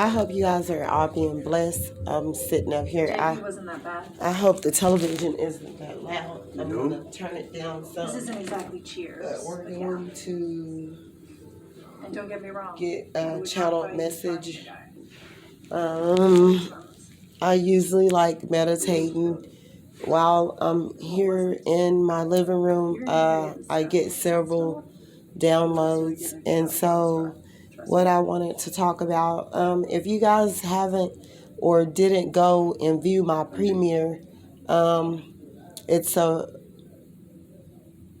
I hope you guys are all being blessed. I'm sitting up here. Wasn't that bad. I hope the television isn't that loud. I'm going to turn it down some. This isn't exactly Cheers. But we're going to and don't get me wrong, get a channel message. I usually like meditating while I'm here in my living room. I get several downloads, and so what I wanted to talk about, if you guys haven't or didn't go and view my premiere,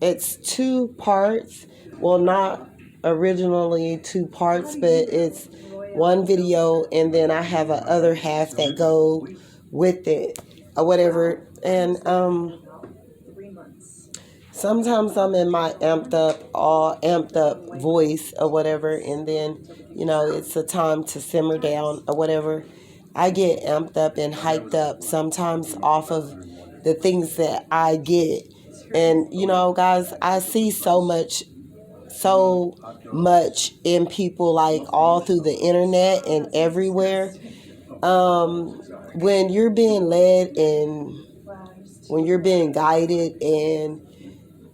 it's 2 parts. Well, not originally 2 parts, but it's one video, and then I have a other half that go with it or whatever. And sometimes I'm in my amped up voice or whatever, and then, it's a time to simmer down or whatever. I get amped up and hyped up sometimes off of the things that I get. And, guys, I see so much in people, like all through the internet and everywhere. When you're being led and when you're being guided and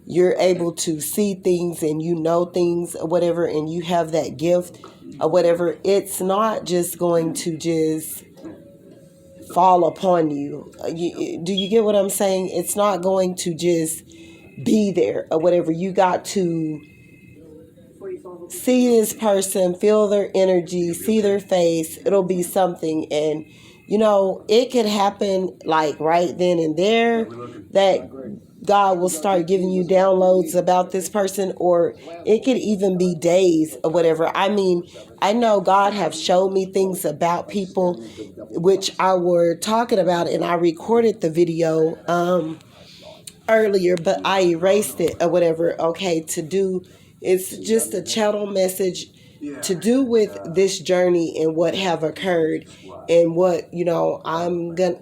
you're able to see things and things or whatever, and you have that gift or whatever, it's not just going to just fall upon you. Do you get what I'm saying? It's not going to just be there or whatever. You got to see this person, feel their energy, see their face. It'll be something. And, it could happen like right then and there that God will start giving you downloads about this person, or it could even be days or whatever. I mean, I know God have showed me things about people, which I were talking about, and I recorded the video earlier, but I erased it or whatever. Okay, it's just a channel message to do with this journey and what have occurred, and what, I'm gonna,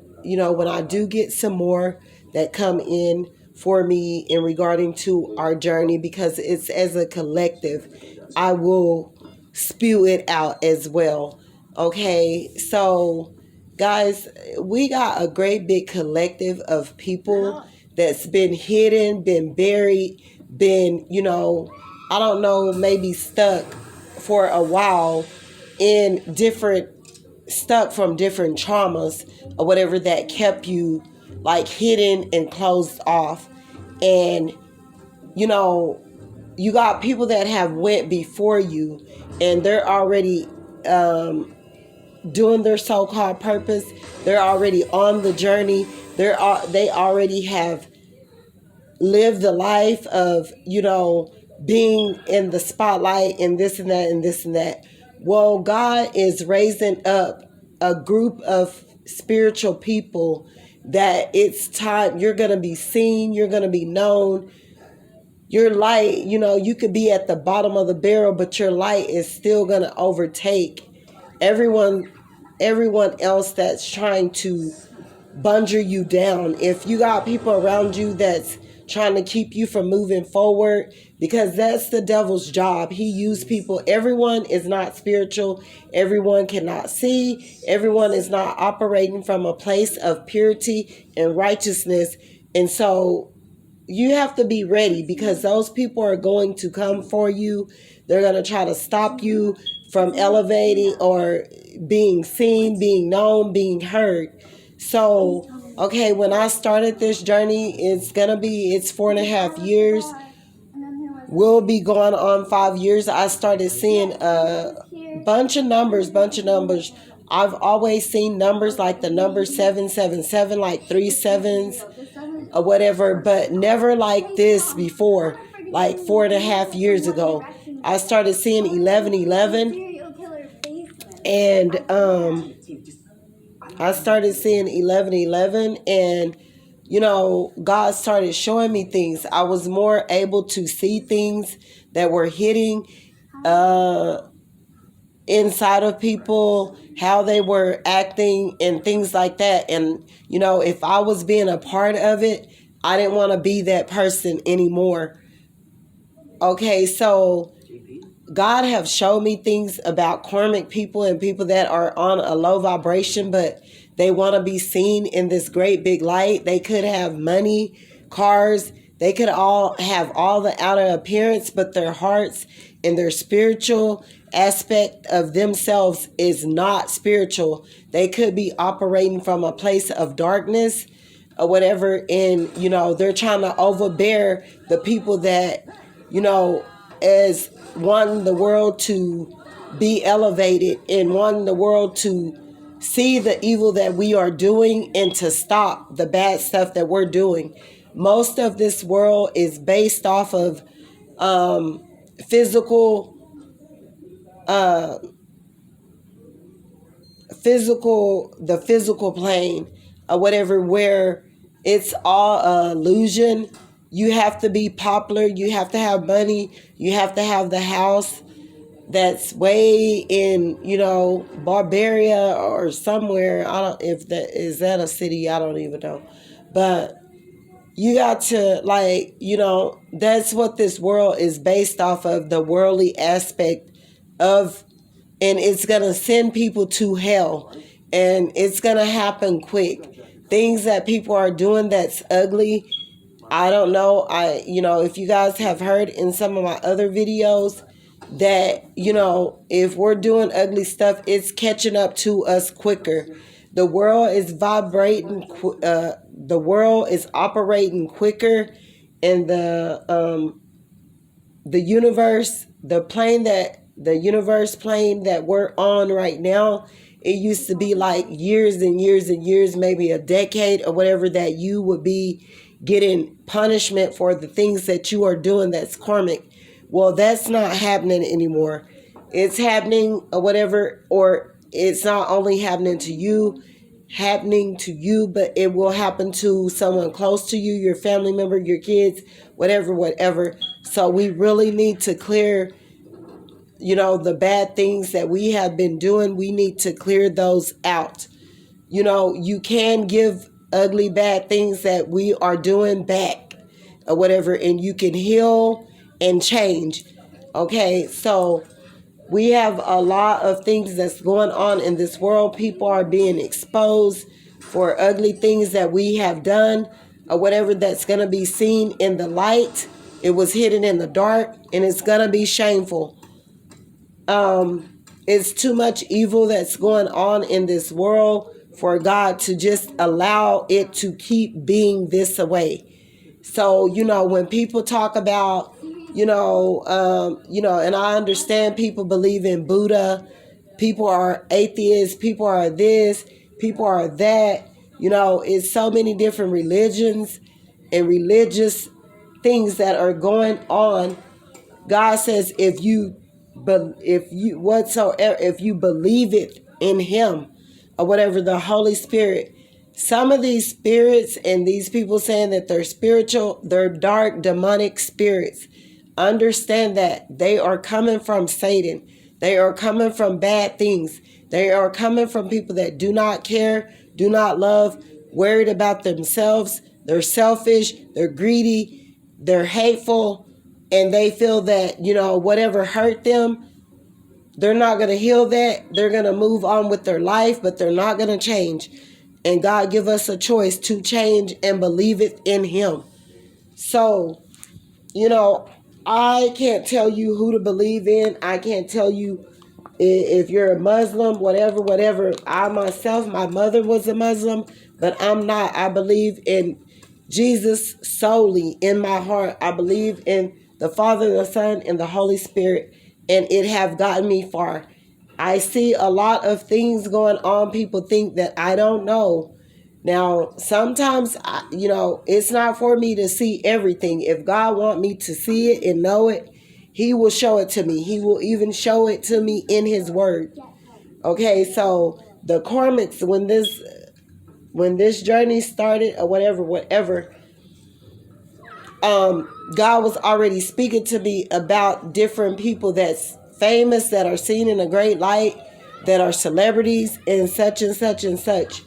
when I do get some more that come in for me in regarding to our journey, because it's as a collective, I will spew it out as well. Okay, so guys, we got a great big collective of people that's been hidden, been buried, been, I don't know, maybe stuck for a while stuck from different traumas or whatever that kept you like hidden and closed off. And, you got people that have went before you, and they're already doing their so-called purpose. They're already on the journey. They already have lived the life of, being in the spotlight and this and that and this and that. Well, God is raising up a group of spiritual people that it's time. You're going to be seen. You're going to be known. Your light, you could be at the bottom of the barrel, but your light is still going to overtake everyone else that's trying to bungee you down. If you got people around you that's trying to keep you from moving forward, because that's the devil's job. He used people. Everyone is not spiritual. Everyone cannot see. Everyone is not operating from a place of purity and righteousness. And so you have to be ready, because those people are going to come for you. They're going to try to stop you from elevating or being seen, being known, being heard. So, okay, when I started this journey, it's 4.5 years. We'll be going on 5 years. I started seeing a bunch of numbers. I've always seen numbers like the number 777, like 3 sevens or whatever, but never like this before, like 4.5 years ago. I started seeing 1111, and I started seeing 1111, and God started showing me things. I was more able to see things that were hitting inside of people, how they were acting and things like that. And, if I was being a part of it, I didn't want to be that person anymore. Okay, so God have shown me things about karmic people and people that are on a low vibration, but they want to be seen in this great big light. They could have money, cars, they could all have all the outer appearance, but their hearts and their spiritual aspect of themselves is not spiritual. They could be operating from a place of darkness or whatever, and they're trying to overbear the people that as wanting the world to be elevated and wanting the world to see the evil that we are doing and to stop the bad stuff that we're doing. Most of this world is based off of physical the physical plane or whatever, where it's all illusion. You have to be popular, you have to have money, you have to have the house that's way in Barbaria or somewhere. I don't, if that is that a city, I don't even know. But you got to that's what this world is based off of, the worldly aspect of, and it's going to send people to hell, and it's going to happen quick. Things that people are doing that's ugly. I don't know. If you guys have heard in some of my other videos that, if we're doing ugly stuff, it's catching up to us quicker. The world is vibrating, the world is operating quicker, and the universe, the universe plane that we're on right now, it used to be like years and years and years, maybe a decade or whatever, that you would be getting punishment for the things that you are doing that's karmic. Well, that's not happening anymore. It's happening or whatever, or it's not only happening to you, but it will happen to someone close to you, your family member, your kids, whatever. So we really need to clear, the bad things that we have been doing. We need to clear those out. You can give ugly bad things that we are doing back or whatever, and you can heal and change. Okay, so we have a lot of things that's going on in this world. People are being exposed for ugly things that we have done or whatever, that's going to be seen in the light. It was hidden in the dark, and it's going to be shameful. It's too much evil that's going on in this world for God to just allow it to keep being this way. So, when people talk about, and I understand people believe in Buddha, people are atheists, people are this, people are that, it's so many different religions and religious things that are going on. God says if you believe it in Him or whatever, the Holy Spirit. Some of these spirits and these people saying that they're spiritual, they're dark demonic spirits. Understand that they are coming from Satan. They are coming from bad things. They are coming from people that do not care, do not love, worried about themselves. They're selfish, they're greedy, they're hateful, and they feel that, whatever hurt them, they're not going to heal that. They're going to move on with their life, but they're not going to change. And God give us a choice to change and believe it in Him. So, I can't tell you who to believe in. I can't tell you if you're a Muslim, whatever. I myself, my mother was a Muslim, but I'm not. I believe in Jesus solely in my heart. I believe in the Father, the Son, and the Holy Spirit, and it have gotten me far. I see a lot of things going on. People think that I don't know. Now, sometimes, it's not for me to see everything. If God want me to see it and know it, He will show it to me. He will even show it to me in His Word. Okay, so the Karmic'S, when this journey started or whatever, God was already speaking to me about different people that's famous, that are seen in a great light, that are celebrities and such and such and such.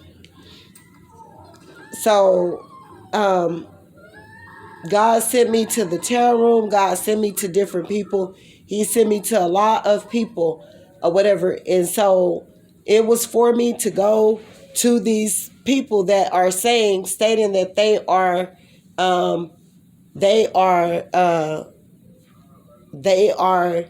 So, God sent me to the tarot room. God sent me to different people. He sent me to a lot of people or whatever. And so it was for me to go to these people that are stating that they are they are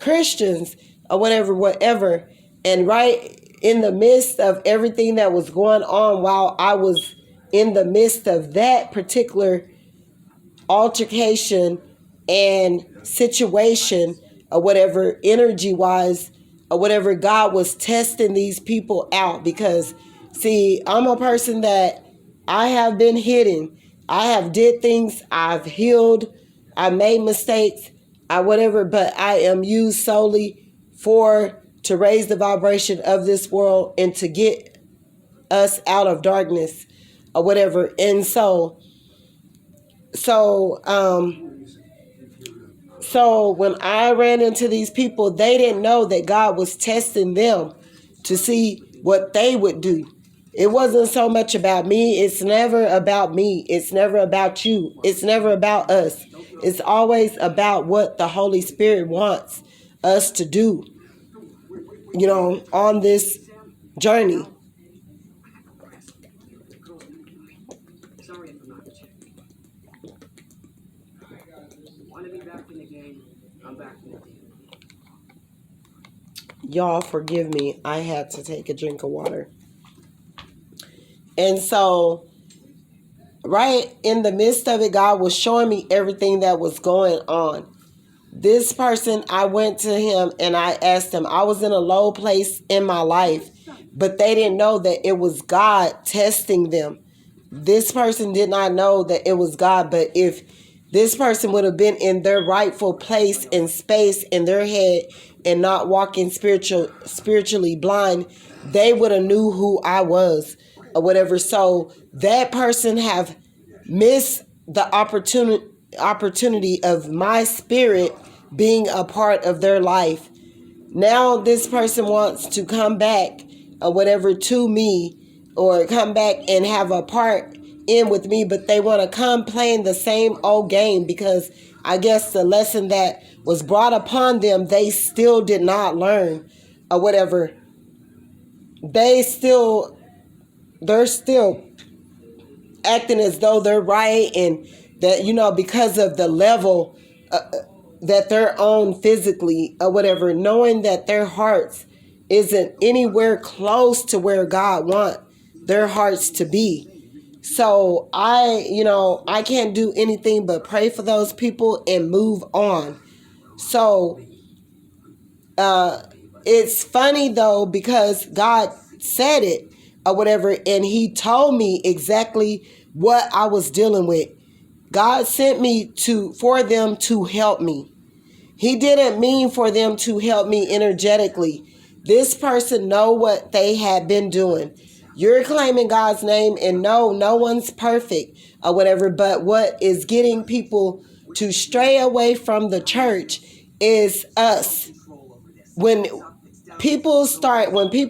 Christians or whatever. And right in the midst of everything that was going on, while I was in the midst of that particular altercation and situation or whatever, energy wise or whatever, God was testing these people out. Because see, I'm a person that I have been hidden. I have did things, I've healed, I made mistakes, I whatever, but I am used solely for to raise the vibration of this world and to get us out of darkness or whatever. And so so when I ran into these people, they didn't know that God was testing them to see what they would do. It wasn't so much about me. It's never about me. It's never about you. It's never about us. It's always about what the Holy Spirit wants us to do, on this journey. Y'all forgive me. I had to take a drink of water. And so, right in the midst of it, God was showing me everything that was going on. This person, I went to him and I asked him, I was in a low place in my life, but they didn't know that it was God testing them. This person did not know that it was God, but if this person would have been in their rightful place and space in their head and not walking spiritually blind, they would have knew who I was or whatever. So that person have missed the opportunity of my spirit being a part of their life. Now this person wants to come back or whatever to me, or come back and have a part in with me, but they want to come playing the same old game because I guess the lesson that was brought upon them, they still did not learn or whatever. They're still acting as though they're right, and that, because of the level that they're on physically or whatever, knowing that their hearts isn't anywhere close to where God wants their hearts to be. So I can't do anything but pray for those people and move on. So it's funny though, because God said it or whatever, and he told me exactly what I was dealing with. God sent me for them to help me. He didn't mean for them to help me energetically. This person know what they had been doing. You're claiming God's name, and no one's perfect or whatever, but what is getting people to stray away from the church is us. When people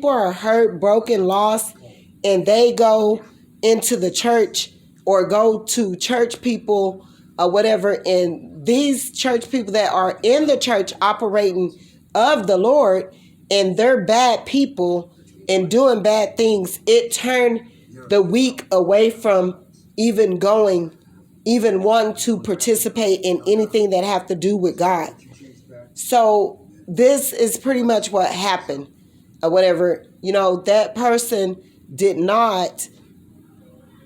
are hurt, broken, lost, and they go into the church or go to church people or whatever, and these church people that are in the church operating of the Lord, and they're bad people and doing bad things, it turned the weak away from even wanting to participate in anything that have to do with God. So this is pretty much what happened or whatever. That person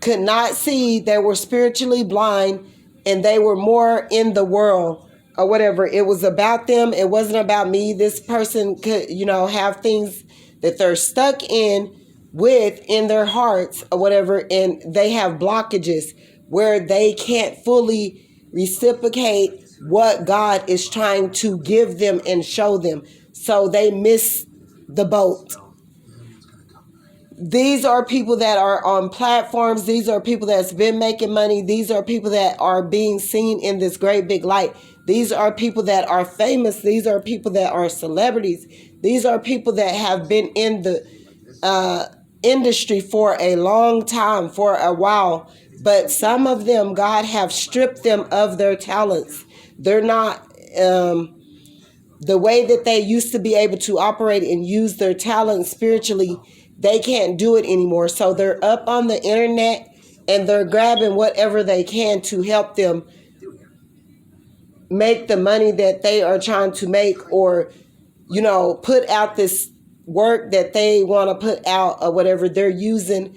could not see. They were spiritually blind, and they were more in the world or whatever. It was about them. It wasn't about me. This person could, have things that they're stuck in their hearts or whatever, and they have blockages where they can't fully reciprocate what God is trying to give them and show them. So they miss the boat. These are people that are on platforms. These are people that's been making money. These are people that are being seen in this great big light. These are people that are famous. These are people that are celebrities. These are people that have been in the industry for a long time, for a while. But some of them, God have stripped them of their talents. They're not the way that they used to be able to operate and use their talent spiritually, they can't do it anymore. So they're up on the internet and they're grabbing whatever they can to help them make the money that they are trying to make, or put out this work that they want to put out, or whatever. They're using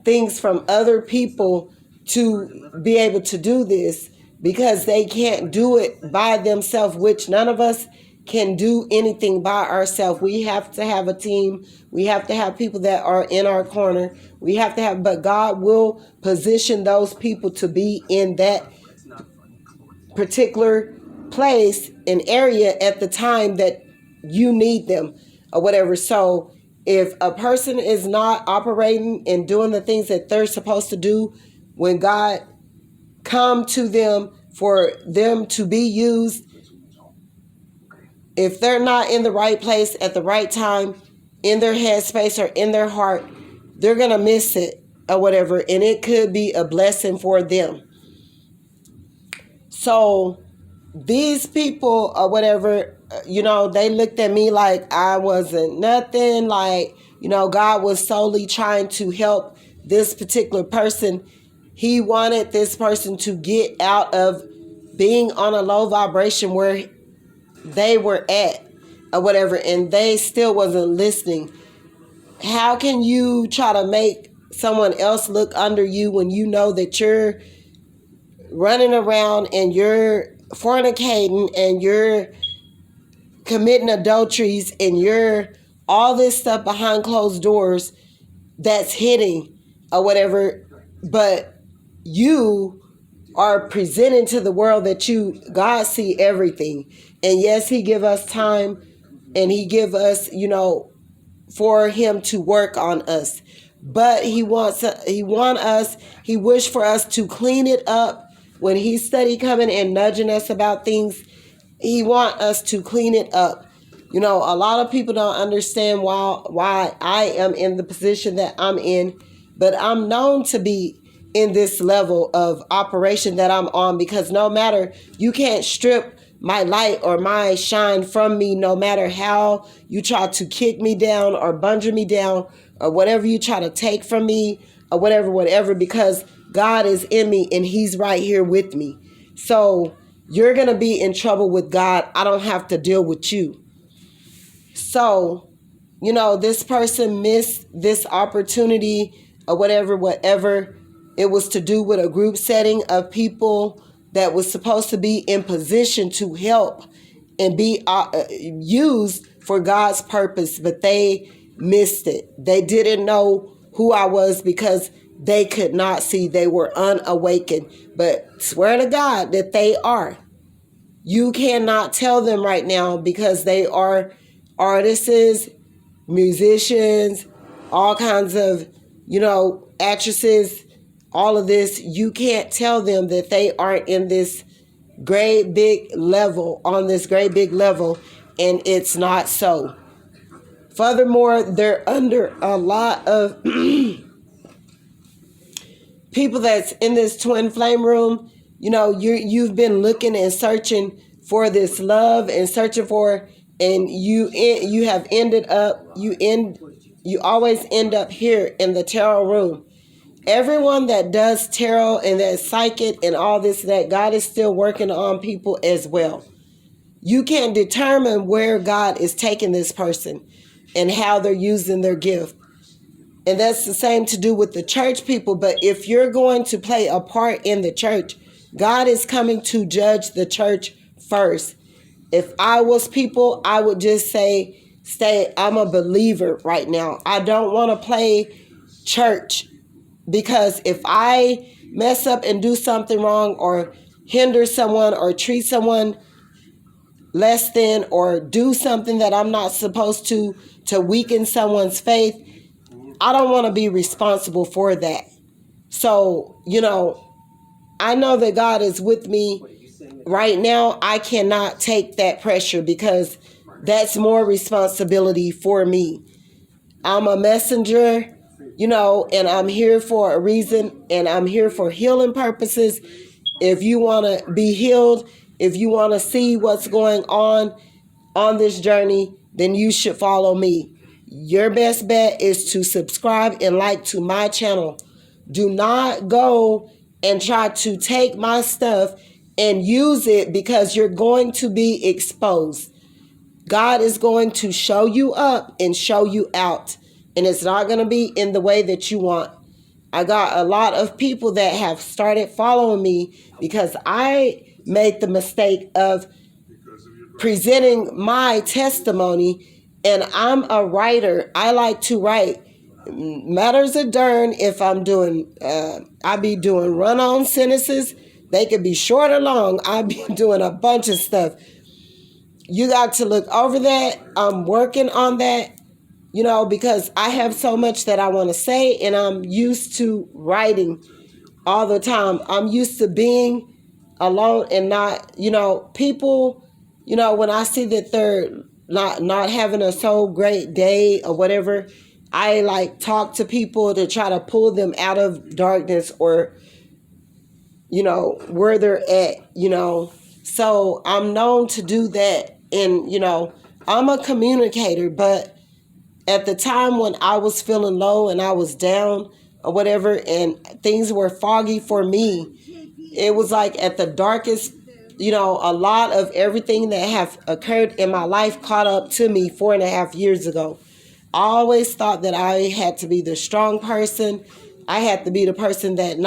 things from other people to be able to do this because they can't do it by themselves, which none of us can do anything by ourselves. We have to have a team. We have to have people that are in our corner. We have to have, but God will position those people to be in that particular place and area at the time that you need them, or whatever. So if a person is not operating and doing the things that they're supposed to do, when God come to them for them to be used, if they're not in the right place at the right time, in their headspace or in their heart, they're going to miss it, or whatever. And it could be a blessing for them. So these people, or whatever, they looked at me like I wasn't nothing. Like, God was solely trying to help this particular person. He wanted this person to get out of being on a low vibration where they were at, or whatever, and they still wasn't listening. How can you try to make someone else look under you when you know that you're running around and you're fornicating and you're committing adulteries and you're all this stuff behind closed doors that's hitting, or whatever, but you are presenting to the world that God see everything. And yes, he give us time and he give us, for him to work on us. But he wish for us to clean it up. When he study coming and nudging us about things, he want us to clean it up. A lot of people don't understand why I am in the position that I'm in, but I'm known to be in this level of operation that I'm on, because no matter, you can't strip my light or my shine from me, no matter how you try to kick me down or bungee me down or whatever you try to take from me, or whatever, because God is in me and he's right here with me. So you're going to be in trouble with God. I don't have to deal with you. So, this person missed this opportunity, or whatever. It was to do with a group setting of people that was supposed to be in position to help and be used for God's purpose, but they missed it. They didn't know who I was because they could not see. They were unawakened, but swear to God that they are. You cannot tell them right now because they are artists, musicians, all kinds of, actresses, all of this. You can't tell them that they aren't in this great big level, on this great big level, and it's not so. Furthermore, they're under a lot of people that's in this twin flame room. You've been looking and searching for this love and searching for, and you have ended up, you always end up here in the tarot room. Everyone that does tarot and that's psychic and all this, that God is still working on people as well. You can determine where God is taking this person and how they're using their gift. And that's the same to do with the church people. But if you're going to play a part in the church, God is coming to judge the church first. If I was people, I would just say, I'm a believer right now. I don't want to play church, because if I mess up and do something wrong or hinder someone or treat someone less than or do something that I'm not supposed to weaken someone's faith, I don't want to be responsible for that. So, I know that God is with me right now. I cannot take that pressure because that's more responsibility for me. I'm a messenger, and I'm here for a reason, and I'm here for healing purposes. If you want to be healed if you want to see what's going on this journey, then you should follow me. Your best bet is to subscribe and like to my channel. Do not go and try to take my stuff and use it, because you're going to be exposed. God is going to show you up and show you out, and it's not going to be in the way that you want. I got a lot of people that have started following me because I made the mistake of presenting my testimony, and I'm a writer. I like to write. Matters of darn if I'm doing, I be doing run-on sentences. They could be short or long. I be doing a bunch of stuff. You got to look over that. I'm working on that, because I have so much that I want to say, and I'm used to writing all the time. I'm used to being alone and not, people, when I see that they're not having a so great day or whatever, I like talk to people to try to pull them out of darkness or, where they're at, So I'm known to do that. And, I'm a communicator, but at the time when I was feeling low and I was down or whatever, and things were foggy for me, it was like at the darkest, a lot of everything that have occurred in my life caught up to me 4.5 years ago. I always thought that I had to be the strong person. I had to be the person that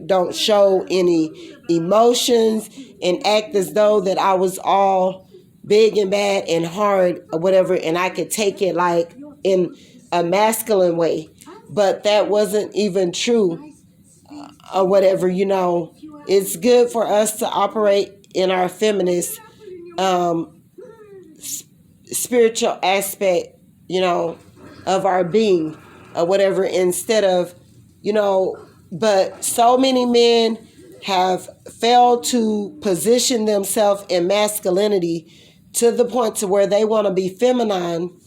don't show any emotions and act as though that I was all big and bad and hard or whatever, and I could take it like in a masculine way. But that wasn't even true or whatever, It's good for us to operate in our feminist spiritual aspect, of our being or whatever, instead of, but so many men have failed to position themselves in masculinity to the point to where they want to be feminine,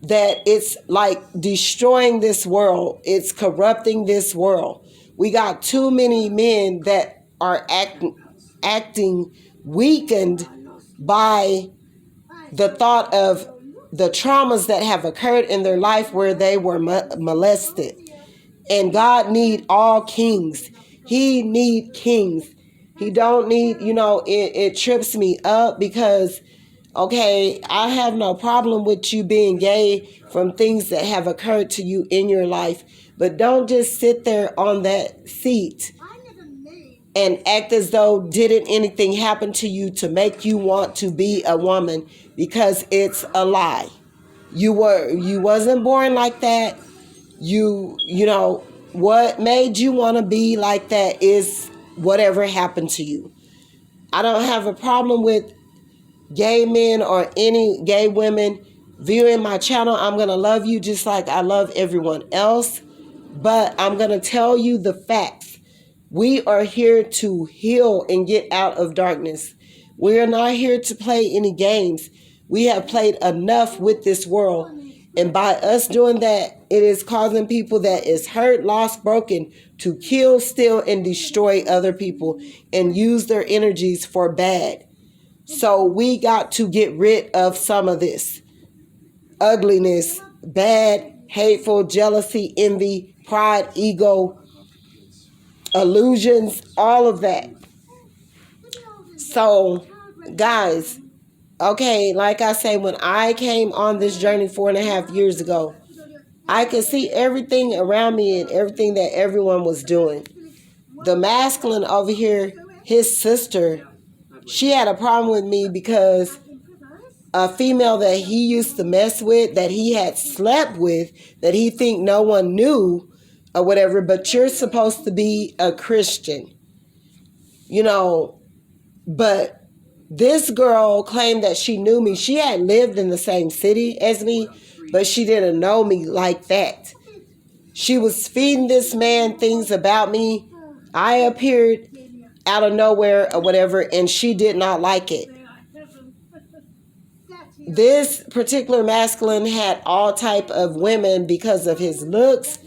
that it's like destroying this world. It's corrupting this world. We got too many men that are acting weakened by the thought of the traumas that have occurred in their life where they were molested. And God need all kings. He need kings. He don't need, it trips me up because, okay, I have no problem with you being gay from things that have occurred to you in your life, but don't just sit there on that seat and act as though didn't anything happen to you to make you want to be a woman, because it's a lie. You wasn't born like that. You know what made you want to be like that is whatever happened to you. I don't have a problem with gay men or any gay women viewing my channel. I'm going to love you just like I love everyone else, but I'm going to tell you the facts. We are here to heal and get out of darkness. We are not here to play any games. We have played enough with this world. And by us doing that, it is causing people that is hurt, lost, broken to kill, steal, and destroy other people and use their energies for bad. So we got to get rid of some of this ugliness, bad, hateful, jealousy, envy, pride, ego, illusions, all of that. So, guys, okay, like I say, when I came on this journey 4.5 years ago, I could see everything around me and everything that everyone was doing. The masculine over here, his sister, she had a problem with me because a female that he used to mess with, that he had slept with, that he think no one knew or whatever, but you're supposed to be a Christian, but this girl claimed that she knew me. She had lived in the same city as me, but she didn't know me like that. She was feeding this man things about me. I appeared out of nowhere or whatever, and she did not like it. This particular masculine had all type of women because of his looks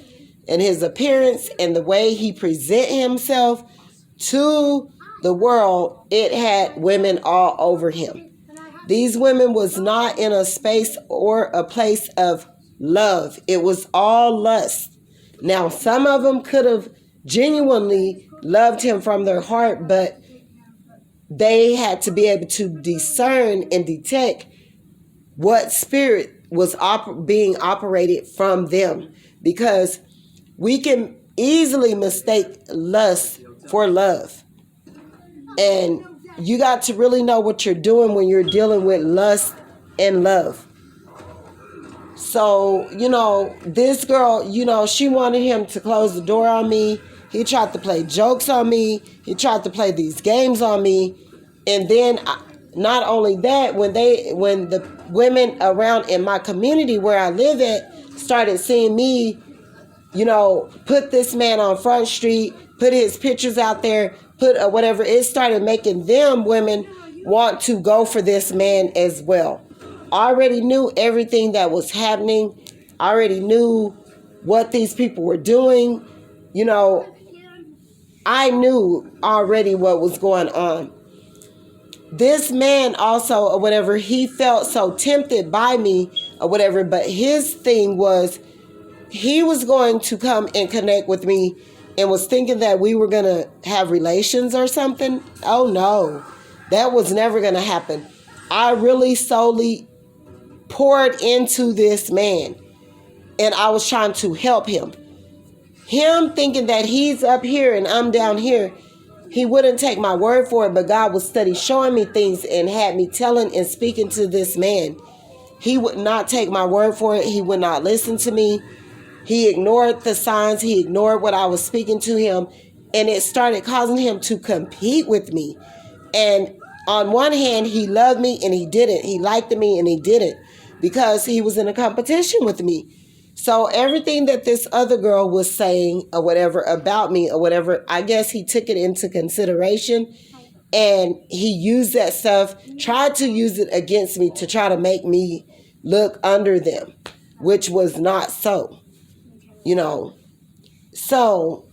and his appearance and the way he present himself to the world, it had women all over him. These women was not in a space or a place of love. It was all lust. Now, some of them could have genuinely loved him from their heart, but they had to be able to discern and detect what spirit was being operated from them, because we can easily mistake lust for love. And you got to really know what you're doing when you're dealing with lust and love. So, this girl, she wanted him to close the door on me. He tried to play jokes on me. He tried to play these games on me. And then not only that, when the women around in my community where I live at started seeing me, put this man on Front Street, put his pictures out there, put whatever, it started making them women want to go for this man as well. I already knew everything that was happening. I already knew what these people were doing. I knew already what was going on. This man also, or whatever, he felt so tempted by me, or whatever, but his thing was he was going to come and connect with me and was thinking that we were going to have relations or something. Oh no, that was never going to happen. I really solely poured into this man, and I was trying to help him. Him thinking that he's up here and I'm down here, he wouldn't take my word for it, but God was steady showing me things and had me telling and speaking to this man. He would not take my word for it. He would not listen to me. He ignored the signs. He ignored what I was speaking to him, and it started causing him to compete with me. And on one hand, he loved me and he didn't. He liked me and he didn't, because he was in a competition with me. So everything that this other girl was saying or whatever about me or whatever, I guess he took it into consideration, and he used that stuff, tried to use it against me to try to make me look under them, which was not so, So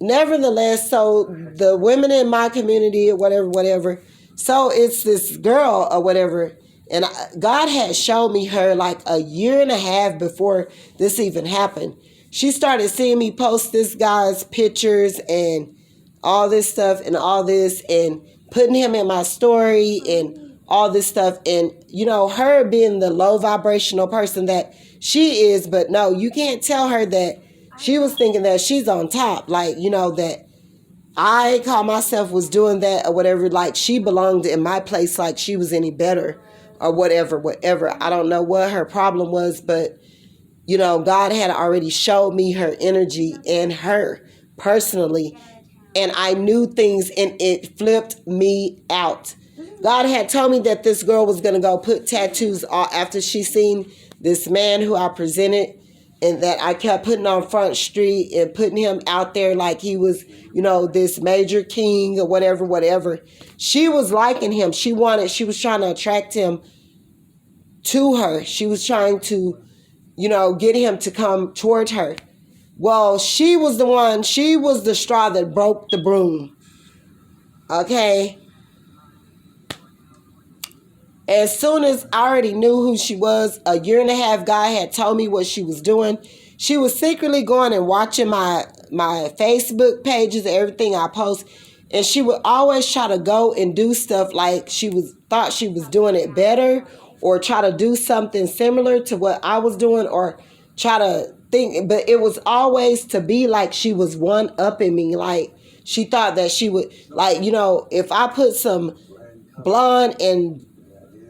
nevertheless, so the women in my community or whatever, so it's this girl or whatever, and God had showed me her like a year and a half before this even happened. She started seeing me post this guy's pictures and all this stuff and all this, and putting him in my story and all this stuff. And, her being the low vibrational person that she is, but no, you can't tell her that she was thinking that she's on top. Like, that I call myself was doing that or whatever, like she belonged in my place, like she was any better or whatever. I don't know what her problem was, but, God had already showed me her energy and her personally. And I knew things, and it flipped me out. God had told me that this girl was going to go put tattoos after she seen this man who I presented, and that I kept putting on Front Street and putting him out there like he was, this major king or whatever. She was liking him. She was trying to attract him to her. She was trying to, get him to come towards her. Well, she was the straw that broke the broom. Okay? As soon as I already knew who she was, a year and a half guy had told me what she was doing. She was secretly going and watching my Facebook pages, everything I post, and she would always try to go and do stuff like thought she was doing it better, or try to do something similar to what I was doing, or try to think, but it was always to be like she was one upping me. Like she thought that she would, like, if I put some blonde and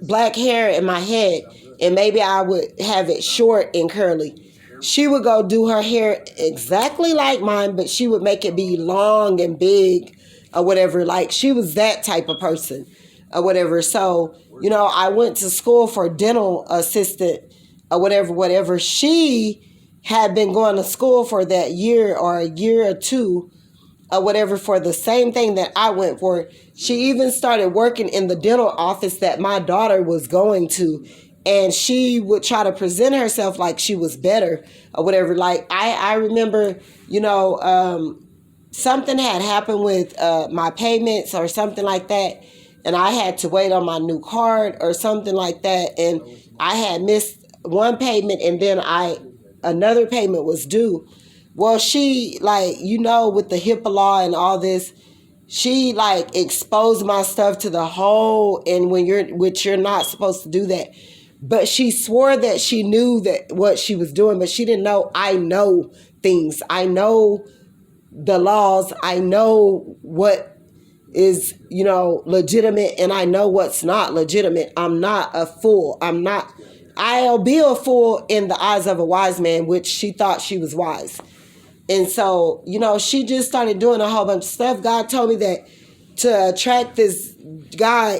black hair in my head and maybe I would have it short and curly, she would go do her hair exactly like mine, but she would make it be long and big or whatever. Like she was that type of person or whatever. So, I went to school for dental assistant or whatever. She had been going to school for that year or a year or two or whatever for the same thing that I went for. She even started working in the dental office that my daughter was going to, and she would try to present herself like she was better or whatever. Like I remember, something had happened with my payments or something like that, and I had to wait on my new card or something like that, and I had missed one payment, and then another payment was due. Well, she, like, with the HIPAA law and all this, she like exposed my stuff to the whole, and which you're not supposed to do that. But she swore that she knew that what she was doing, but she didn't know I know things. I know the laws. I know what is, legitimate, and I know what's not legitimate. I'm not a fool. I'll be a fool in the eyes of a wise man, which she thought she was wise. And so, she just started doing a whole bunch of stuff. God told me that to attract this guy,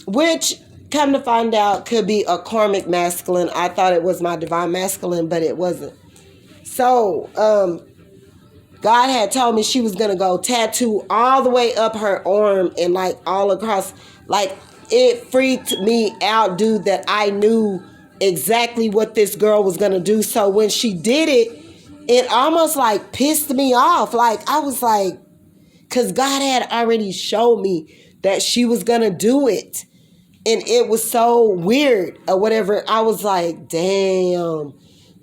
which, come to find out, could be a karmic masculine. I thought it was my divine masculine, but it wasn't. So, God had told me she was going to go tattoo all the way up her arm and like all across. Like, it freaked me out, dude, that I knew exactly what this girl was going to do. So when she did it, it almost like pissed me off. Like, I was like, because God had already showed me that she was going to do it. And it was so weird or whatever. I was like, damn.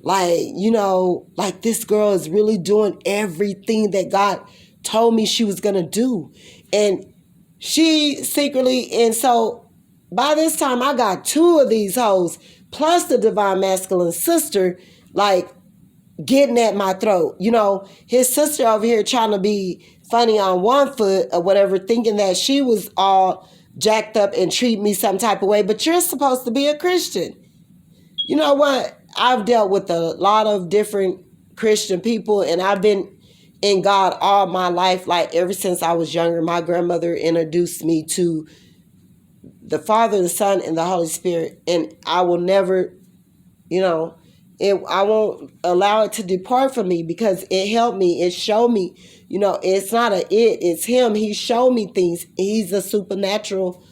Like, like this girl is really doing everything that God told me she was going to do. And she secretly, and so by this time I got two of these hoes, plus the divine masculine sister, like getting at my throat. His sister over here trying to be funny on one foot or whatever, thinking that she was all jacked up and treat me some type of way. But you're supposed to be a Christian. You know what? I've dealt with a lot of different Christian people, and I've been in God all my life. Like, ever since I was younger, my grandmother introduced me to the Father, the Son, and the Holy Spirit. And I will never, I won't allow it to depart from me, because it helped me. It showed me, it's not it's him. He showed me things. He's a supernatural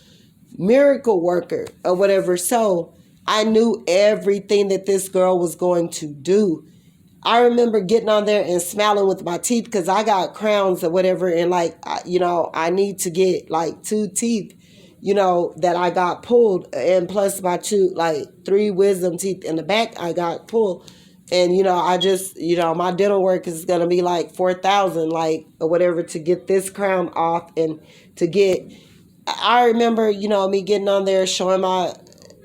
miracle worker or whatever. So I knew everything that this girl was going to do. I remember getting on there and smiling with my teeth, because I got crowns or whatever, and like, I need to get like 2 teeth, that I got pulled, and plus my 3 wisdom teeth in the back I got pulled. And, I just, my dental work is going to be like 4,000, like, or whatever, to get this crown off, and to get, I remember, me getting on there,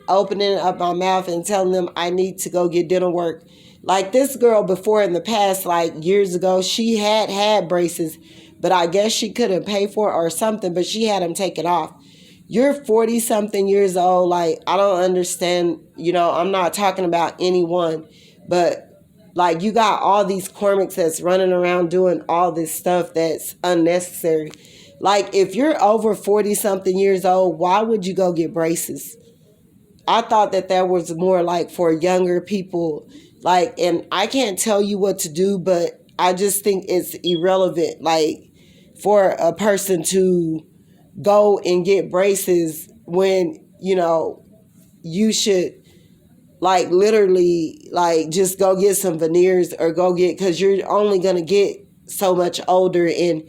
opening up my mouth and telling them I need to go get dental work. Like, this girl before, in the past, like years ago, she had braces, but I guess she couldn't pay for it or something, but she had them taken off. You're 40 something years old. Like, I don't understand, I'm not talking about anyone, but like, you got all these Karmic'S that's running around doing all this stuff that's unnecessary. Like, if you're over 40 something years old, why would you go get braces? I thought that was more like for younger people. Like, and I can't tell you what to do, but I just think it's irrelevant, like, for a person to go and get braces when, you should, like, literally, like, just go get some veneers, or go get, because you're only going to get so much older, and